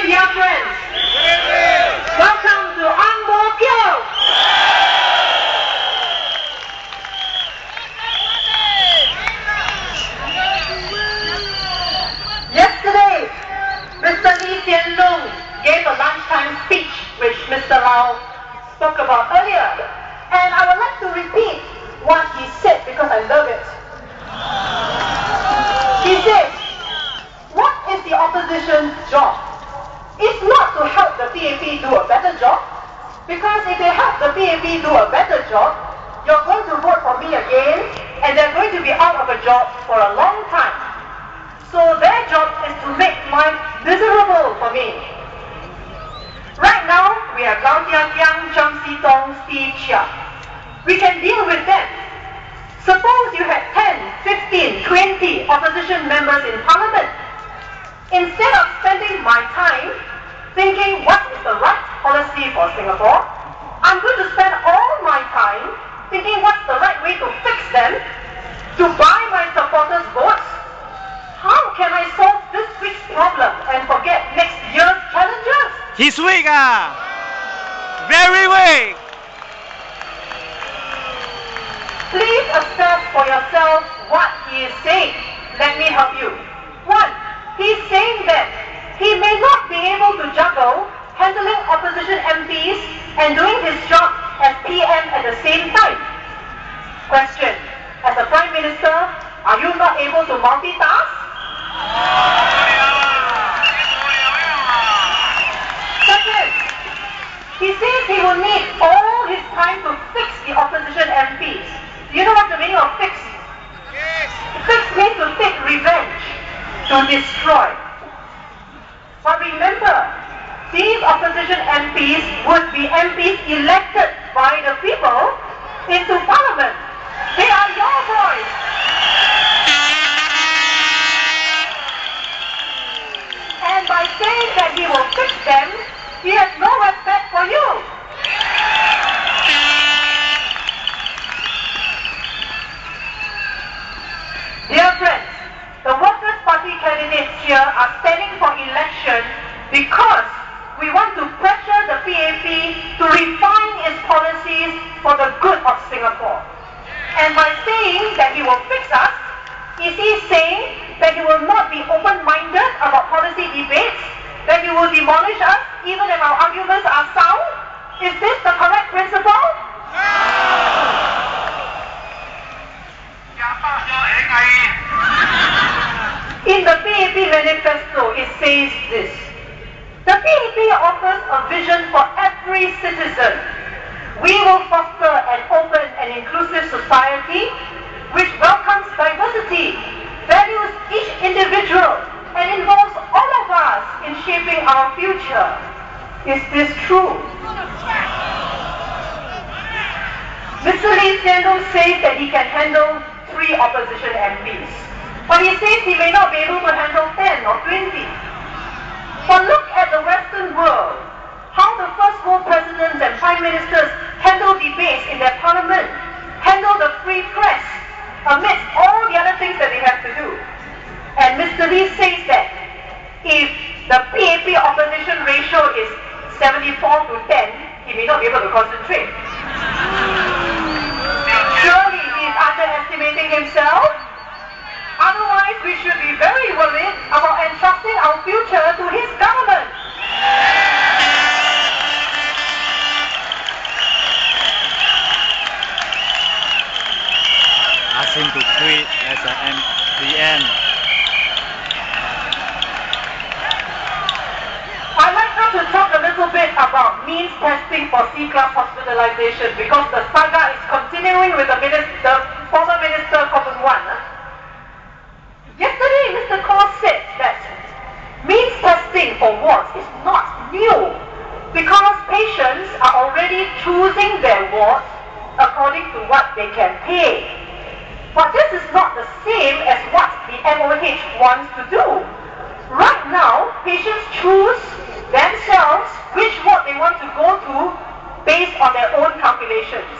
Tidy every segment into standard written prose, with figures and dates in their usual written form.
dear friends. Welcome to Ang Mo Kio. Yesterday, Mr. Lee Hsien Loong gave a lunchtime speech which Mr. Lau spoke about earlier. And I would like to repeat what he said because I love it. He said, what is the opposition's job? It's not to help the PAP do a better job, because if they help the PAP do a better job, you're going to vote for me again, and they're going to be out of a job for a long time. So their job is to make life miserable for me. Right now, we have Lau Jiajiang, Cheng Si-tong, Steve Chia. We can deal with them. Suppose you had 10, 15, 20 opposition members in parliament. Instead of spending my time thinking what is the right policy for Singapore, I'm going to spend all my time thinking what's the right way to fix them, to buy my supporters' votes. How can I solve this week's problem and forget next year's challenges? He's weak, very weak. Please assess for yourself what he is saying. Let me help you. 1. He's saying that he may not be able to juggle handling opposition MPs and doing his job as PM at the same time. Question. As a Prime Minister, are you not able to multitask? Second, he says he will need all his time to fix the opposition MPs. Do you know what the meaning of fix? Yes. Fix means to take revenge, to destroy. But remember, these opposition MPs would be MPs elected by the people into parliament. They are your boys. And by saying that he will fix them, he has no respect for you. Dear friends, the Workers' Party candidates here are standing for election because we want to pressure the PAP to refine its policies for the good of Singapore. And by saying that he will fix us, is he saying that he will not be open-minded about policy debates, that he will demolish us even if our arguments are sound? Is this the correct principle? In the PAP manifesto, it says this. The PAP offers a vision for every citizen. We will foster an open and inclusive society which welcomes diversity, values each individual, and involves all of us in shaping our future. Is this true? Mr. Lee Hsien Loong says that he can handle 3 opposition MPs. But he says he may not be able to handle 10 or 20. But look at the Western world. How the first world presidents and prime ministers handle debates in their parliament, handle the free press, amidst all the other things that they have to do. And Mr. Lee says that if the PAP opposition ratio is 74 to 10, he may not be able to concentrate. Surely he is underestimating himself. Otherwise, we should be very worried about entrusting our future to his government. Ask him to quit as an MPN. I'd like now to talk a little bit about means testing for C-class hospitalization because the saga is continuing with the former Minister Common One. Yesterday, Mr. Kaur said that means testing for wards is not new because patients are already choosing their wards according to what they can pay. But this is not the same as what the MOH wants to do. Right now, patients choose themselves which ward they want to go to based on their own calculations.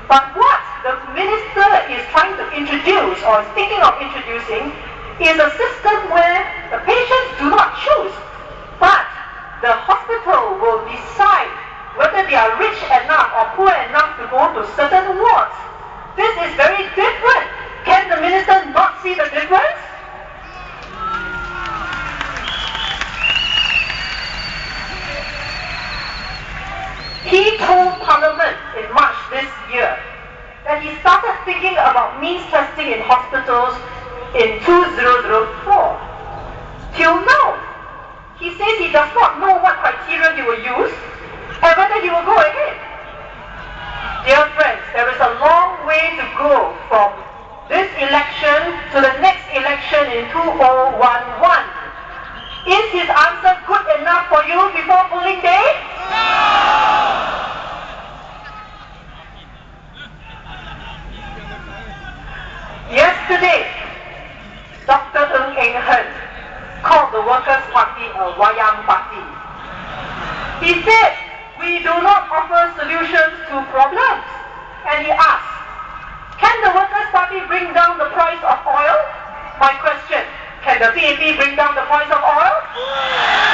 But what the minister is trying to introduce or is thinking of introducing is a system where the patients do not choose, but he started thinking about means testing in hospitals in 2004. Till now, he says he does not know what criteria he will use and whether he will go ahead. Dear friends, there is a long way to go from this election to the next election in 2011. Is his answer good enough for you before polling day? Yesterday, Dr. Ng Eng Hen called the Workers' Party a wayang party. He said, we do not offer solutions to problems. And he asked, can the Workers' Party bring down the price of oil? My question, can the PAP bring down the price of oil?